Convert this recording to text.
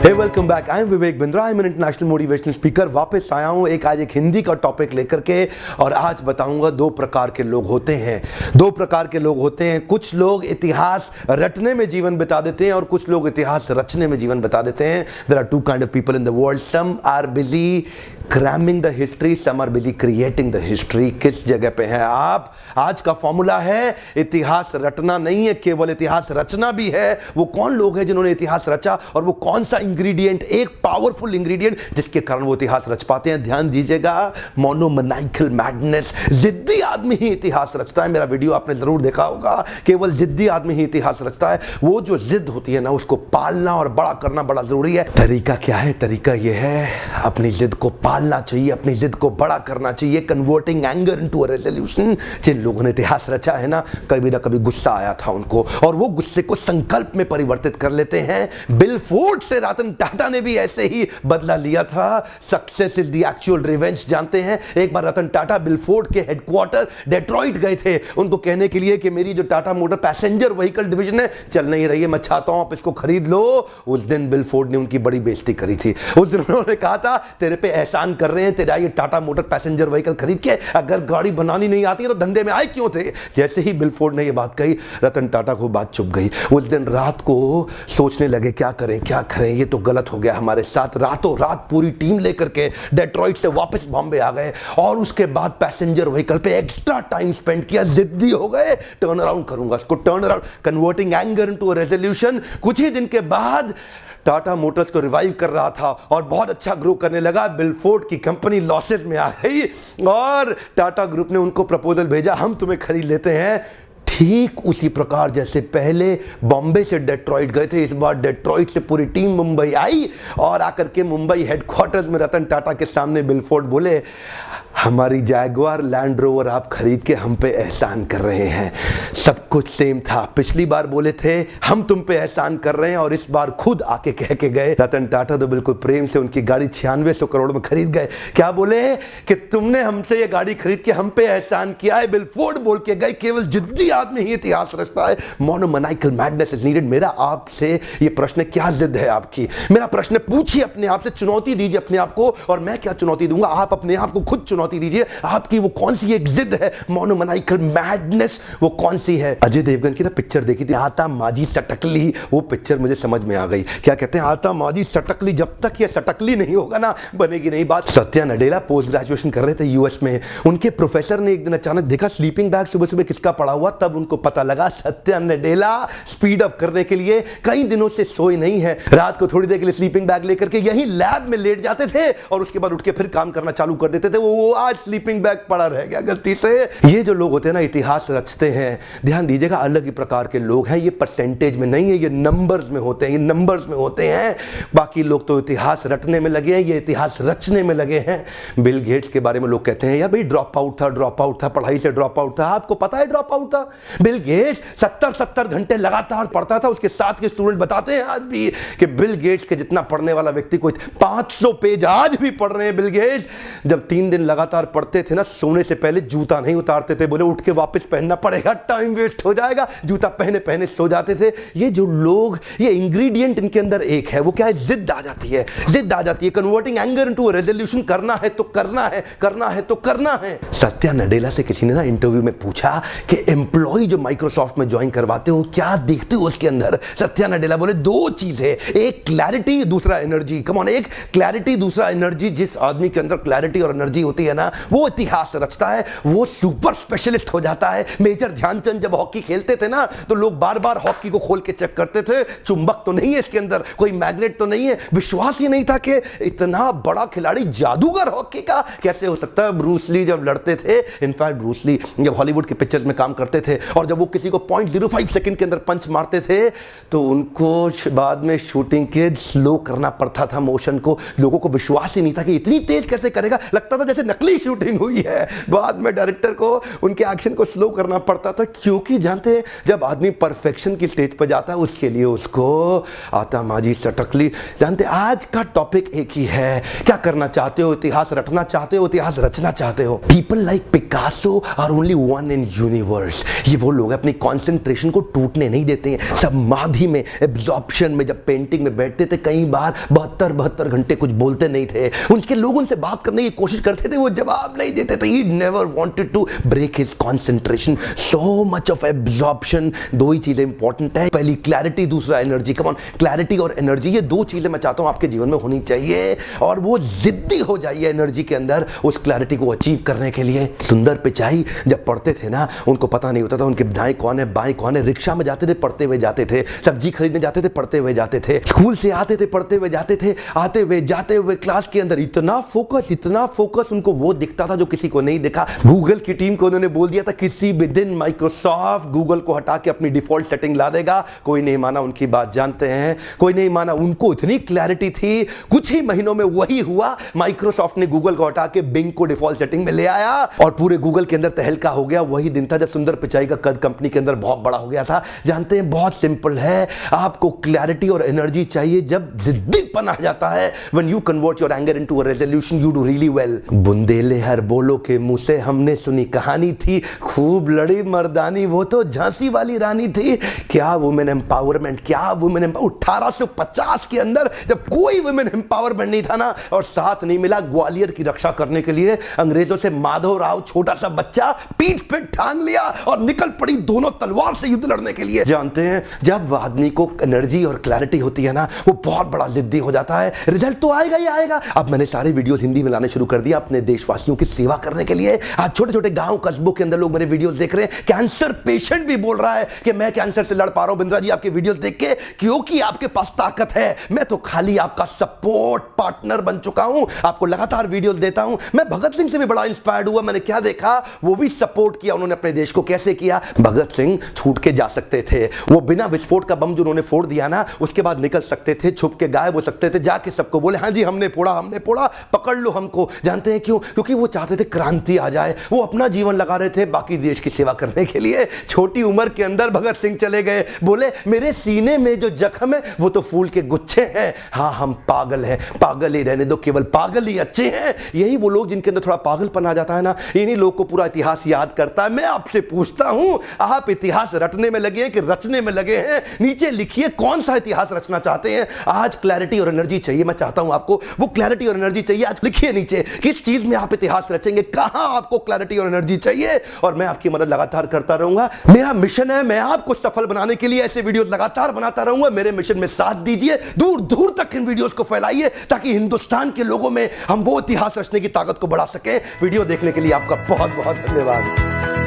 Hey welcome back, I am Vivek Bindra, I am an international motivational speaker. वापस आया हूं आज एक हिंदी का टॉपिक लेकर के, और आज बताऊंगा दो प्रकार के लोग होते हैं। दो प्रकार के लोग होते हैं। कुछ लोग इतिहास रटने में जीवन बिता देते हैं और कुछ लोग इतिहास रचने में जीवन बिता देते हैं। There are two kind of people in the world. Some are busy cramming the history, some are busy creating the history. किस जगह पे हैं आप? आज का फॉर्मूला है इतिहास रटना नहीं है, केवल इतिहास रचना भी है। वो कौन लोग हैं जिन्होंने इतिहास रचा, और वो कौन सा इंग्रेडिएंट, एक पावरफुल इंग्रेडिएंट जिसके कारण वो इतिहास रच पाते हैं। ध्यान दीजिएगा, मोनोमैनिकल मैडनेस। जिद्दी आदमी ही इतिहास रचता है। मेरा वीडियो आपने जरूर देखा होगा। केवल जिद्दी आदमी ही इतिहास रचता है। वो जो जिद होती है ना, उसको पालना और बड़ा करना बड़ा जरूरी है। तरीका क्या है? तरीका ये है, अपनी जिद को पालना चाहिए, अपनी जिद को बड़ा करना चाहिए। Converting anger into a resolution. जिन लोगों ने इतिहास रचा है ना, कभी ना कभी गुस्सा आया था उनको, और वो गुस्से को संकल्प में परिवर्तित कर लेते हैं। बिल फोर्ड से रतन टाटा ने भी ऐसे ही बदला लिया था। Success is the actual revenge. जानते हैं, एक बार रतन टाटा बिल फोर्ड के हेडक्वार्टर डेट्रॉइट गए थे उनको कहने के लिए कि मेरी जो Tata motor passenger vehicle division है चल नहीं रही है, मैं चाहता हूं आप इसको खरीद लो। उस दिन बिल फोर्ड ने उनकी बड़ी बेइज्जती करी थी। उस दिन उन्होंने कहा था, तेरे पे एहसान कर रहे हैं, तेरा ये टाटा मोटर पैसेंजर व्हीकल खरीद के, अगर गाड़ी बनानी नहीं आती है तो धंधे में आए क्यों थे। जैसे ही बिल फोर्ड ने ये बात कही, रतन टाटा को बात चुप गई। उस दिन रात को सोचने लगे, क्या करें क्या करें, ये तो गलत हो गया हमारे साथ। रातों रात पूरी टीम लेकर के डेट्रॉइट से वापस बॉम्बे आ गए, और उसके बाद पैसेंजर व्हीकल पे एक्स्ट्रा टाइम स्पेंड किया। जिद्दी हो गए, टर्न अराउंड करूंगा इसको, turn around, converting anger into a resolution. कुछ ही दिन के बाद टाटा मोटर्स तो रिवाइव कर रहा था और बहुत अच्छा ग्रो करने लगा। बिल फोर्ड की कंपनी लॉसेस में आ गई, और टाटा ग्रुप ने उनको प्रपोजल भेजा, हम तुम्हें खरीद लेते हैं। ठीक उसी प्रकार जैसे पहले बॉम्बे से डेट्रॉइट गए थे, इस बार डेट्रॉइट से पूरी टीम मुंबई आई, और आकर के मुंबई हेडक्वार्टर्स में रतन टाटा के सामने बिल फोर्ड बोले, हमारी जैगुआर लैंड रोवर आप खरीद के हम पे एहसान कर रहे हैं। सब कुछ सेम था। पिछली बार बोले थे हम तुम पे एहसान कर रहे हैं, और इस बार खुद आके कह के गए। रतन टाटा तो बिल्कुल प्रेम से उनकी गाड़ी 9600 करोड़ में खरीद गए। क्या बोले कि तुमने हमसे ये गाड़ी खरीद के हम पे एहसान किया है। बिल फोर्ड बोल के गए, केवल जिद्दी आदमी ही इतिहास रचता है। मोनोमैनिकल मैडनेस इज नीडेड। मेरा आपसे ये प्रश्न, क्या जिद है आपकी? मेरा प्रश्न पूछिए अपने आप से, चुनौती दीजिए अपने आप को, और मैं क्या चुनौती दूंगा, आप अपने आप को खुद चुनौती दीजिए। आपकी वो कौन सी एक जिद है, मोनोमैनिकल मैडनेस, वो कौन सी है? अजय देवगन की ना पिक्चर देखी थी, आता माजी सटकली। वो पिक्चर मुझे समझ में आ गई। क्या कहते हैं, आता माजी सटकली, जब तक ये सटकली नहीं होगा ना, बनेगी नहीं बात। सत्या नडेला पोस्ट ग्रेजुएशन कर रहे थे यूएस में। उनके प्रोफेसर ने एक दिन अचानक देखा स्लीपिंग बैग सुबह सुबह किसका पड़ा हुआ, तब उनको पता लगा सत्या नडेला स्पीड अप करने के लिए कई दिनों से सोए नहीं है। रात को थोड़ी देर के लिए स्लीपिंग बैग लेकर के यही लैब में लेट जाते थे, और उसके बाद उठ के फिर काम करना चालू कर देते थे। वो आज स्लीपिंग बैग पड़ा रह गया गलती से। ये जो लोग होते हैं ना, इतिहास रचते हैं, ध्यान दीजिएगा, अलग ही प्रकार के लोग हैं। ये परसेंटेज में नहीं है, ये नंबर्स में होते हैं, ये नंबर्स में होते हैं। बाकी लोग तो इतिहास रटने में लगे हैं, ये इतिहास रचने में लगे हैं। बिल गेट्स के बारे में लोग कहते हैं, यार भाई ड्रॉप आउट था, पढ़ाई से ड्रॉप आउट था। आपको पता है ड्रॉप आउट था? बिल गेट्स 70 घंटे लगातार पढ़ता था। उसके साथ के स्टूडेंट बताते हैं आज भी कि बिल गेट्स के जितना पढ़ने वाला व्यक्ति कोई 500 पेज आज भी पढ़ रहे हैं बिल गेट्स। जब 3 दिन लगातार पढ़ते थे ना, सोने से पहले जूता नहीं उतारते थे, बोले उठ के वापस पहनना पड़ेगा, टाइम वेस्ट हो जाएगा। जूता पहने पहने सो जाते थे। ये जो लोग, ये इंग्रेडिएंट इनके अंदर एक है, वो क्या है? जिद आ जाती है, जिद आ जाती है। Converting anger into a resolution. करना है तो करना है, करना है तो करना है। सत्या नडेला से किसी ने ना इंटरव्यू में पूछा कि एम्प्लॉय जो माइक्रोसॉफ्ट में ज्वाइन करवाते हो, क्या देखते हो उसके अंदर? सत्या नडेला बोले, दो चीज है, एक क्लैरिटी, दूसरा एनर्जी। कम ऑन, एक क्लैरिटी, दूसरा एनर्जी। जिस आदमी के अंदर क्लैरिटी और एनर्जी होती है ना, वो इतिहास रचता है, वो सुपर स्पेशलिस्ट हो जाता है। मेजर ध्यानचंद जब हॉकी खेलते थे ना, तो लोग बार बार हॉकी को खोल के चेक करते थे, चुंबक तो नहीं है इसके अंदर, कोई मैग्नेट तो नहीं है। विश्वास ही नहीं था कि इतना बड़ा खिलाड़ी, जादूगर हॉकी का कैसे हो सकता है। ब्रूस ली जब लड़ते थे, इनफैक्ट ब्रूस ली जब हॉलीवुड के पिक्चर्स में काम करते थे, और जब वो किसी को 0.05 सेकंड के अंदर पंच मारते थे, तो उनको बाद में शूटिंग के स्लो करना पड़ता था मोशन को। लोगों को विश्वास ही नहीं था कि इतनी तेज कैसे करेगा। लगता था जैसे नकली पतली शूटिंग हुई है। बाद में डायरेक्टर को उनके एक्शन को स्लो करना पड़ता था, क्योंकि जानते हैं जब आदमी परफेक्शन की स्टेज पर जाता है उसके लिए उसको आता माजी सटकली। जानते आज का टॉपिक एक ही है, क्या करना चाहते हो, इतिहास रटना चाहते हो, इतिहास रचना चाहते हो। People like Picasso are only one in universe. ये वो लोग अपनी कॉन्सेंट्रेशन को टूटने नहीं देते हैं। समाधि में, एब्जॉर्प्शन में जब पेंटिंग में बैठते थे कई बार 72 घंटे कुछ बोलते नहीं थे। उनके लोग उनसे बात करने की कोशिश करते थे, वो जवाब नहीं देते थे। He never wanted to break his concentration. So much of absorption। दो ही चीजें इंपॉर्टेंट है, पहली क्लैरिटी, दूसरा एनर्जी। कम ऑन, क्लैरिटी और एनर्जी, ये दो चीजें मैं चाहता हूं आपके जीवन में होनी चाहिए, और वो जिद्दी हो जाइए एनर्जी के अंदर उस क्लैरिटी को अचीव करने के लिए। सुंदर पिचाई जब पढ़ते थे ना, उनको पता नहीं होता था उनके दाएं कौन है बाएं कौन है। रिक्शा में जाते थे पढ़ते हुए जाते थे, सब्जी खरीदने जाते थे पढ़ते हुए जाते थे, स्कूल से आते थे पढ़ते हुए जाते थे, आते हुए जाते हुए क्लास के अंदर इतना फोकस उनको वो दिखता था जो किसी को नहीं दिखा। गूगल की टीम को उन्होंने बोल दिया था किसी भी दिन माइक्रोसॉफ्ट गूगल को हटा के अपनी डिफॉल्ट सेटिंग ला देगा। कोई नहीं माना उनकी बात, जानते हैं कोई नहीं माना। उनको इतनी क्लैरिटी थी, कुछ ही महीनों में वही हुआ। माइक्रोसॉफ्ट ने गूगल को हटा के बिंग को डिफॉल्ट सेटिंग में ले आया और पूरे गूगल के अंदर तहलका हो गया। वही दिन था जब सुंदर पिचाई का कद कंपनी के अंदर बहुत बड़ा हो गया था। जानते हैं बहुत सिंपल है, आपको क्लैरिटी और एनर्जी चाहिए जब जिद्दीपन आ जाता है। When you convert your anger into a resolution you do really well. बुंदेले हर बोलो के मुंह से हमने सुनी कहानी थी, खूब लड़ी मर्दानी वो तो झांसी वाली रानी थी। क्या वुमेन एम्पावरमेंट, क्या वुमेन 1850 के अंदर जब कोई वुमेन एम्पावरमेंट नहीं था ना, और साथ नहीं मिला ग्वालियर की रक्षा करने के लिए अंग्रेजों से माधवराव छोटा सा बच्चा पीठ पे ठान लिया और निकल पड़ी दोनों तलवार से युद्ध लड़ने के लिए। जानते हैं जब आदमी को एनर्जी और क्लैरिटी होती है ना, वो बहुत बड़ा जिद्दी हो जाता है। रिजल्ट तो आएगा ही आएगा। अब मैंने सारे वीडियोस हिंदी में लाने शुरू कर दिया अपने देशवासियों की सेवा करने के लिए। आज छोटे छोटे गांव कस्बों के अंदर लोग मेरे वीडियोस देख रहे हैं। कैंसर पेशेंट भी बोल रहा है कि मैं कैंसर से लड़ पा रहा हूं बिंद्रा जी आपके वीडियोस देख के, क्योंकि आपके पास ताकत है। मैं तो खाली आपका सपोर्ट पार्टनर बन चुका हूं, आपको लगातार वीडियोस देता हूं। मैं भगत सिंह से भी बड़ा इंस्पायर्ड हुआ। मैंने क्या देखा, वो भी सपोर्ट किया उन्होंने अपने देश को। कैसे किया? भगत सिंह छूट के जा सकते थे, वो बिना विस्फोट का बम जो उन्होंने फोड़ दिया ना, उसके बाद निकल सकते थे, छुप के गायब हो सकते थे, जाके सबको बोले हाँ जी हमने फोड़ा, पकड़ लो हमको। जानते हैं क्यों? क्योंकि वो चाहते थे क्रांति आ जाए। वो अपना जीवन लगा रहे थे बाकी देश की सेवा करने के लिए। छोटी उम्र के अंदर भगत सिंह चले गए, बोले मेरे सीने में जो जख्म है वो तो फूल के गुच्छे हैं। हाँ हम पागल हैं, पागल ही रहने दो, केवल पागल ही अच्छे हैं। यही वो लोग जिनके अंदर थोड़ा पागलपन आ जाता है ना, इन्हीं लोग को पूरा इतिहास याद करता है। मैं आपसे पूछता हूं, आप इतिहास रटने में लगे हैं कि रचने में लगे हैं? नीचे लिखिए कौन सा इतिहास रचना चाहते हैं। आज क्लैरिटी और एनर्जी चाहिए, मैं चाहता हूं आपको वो क्लैरिटी और एनर्जी चाहिए। आज लिखिए नीचे किस चीज में आप इतिहास रचेंगे, कहां आपको क्लैरिटी और एनर्जी चाहिए, और मैं आपकी मदद लगातार करता रहूंगा। मेरा मिशन है, मैं आपको सफल बनाने के लिए ऐसे वीडियोस लगातार बनाता रहूंगा। मेरे मिशन में साथ दीजिए, दूर दूर तक इन वीडियोस को फैलाइए ताकि हिंदुस्तान के लोगों में हम वो इतिहास रचने की ताकत को बढ़ा सके। वीडियो देखने के लिए आपका बहुत बहुत धन्यवाद।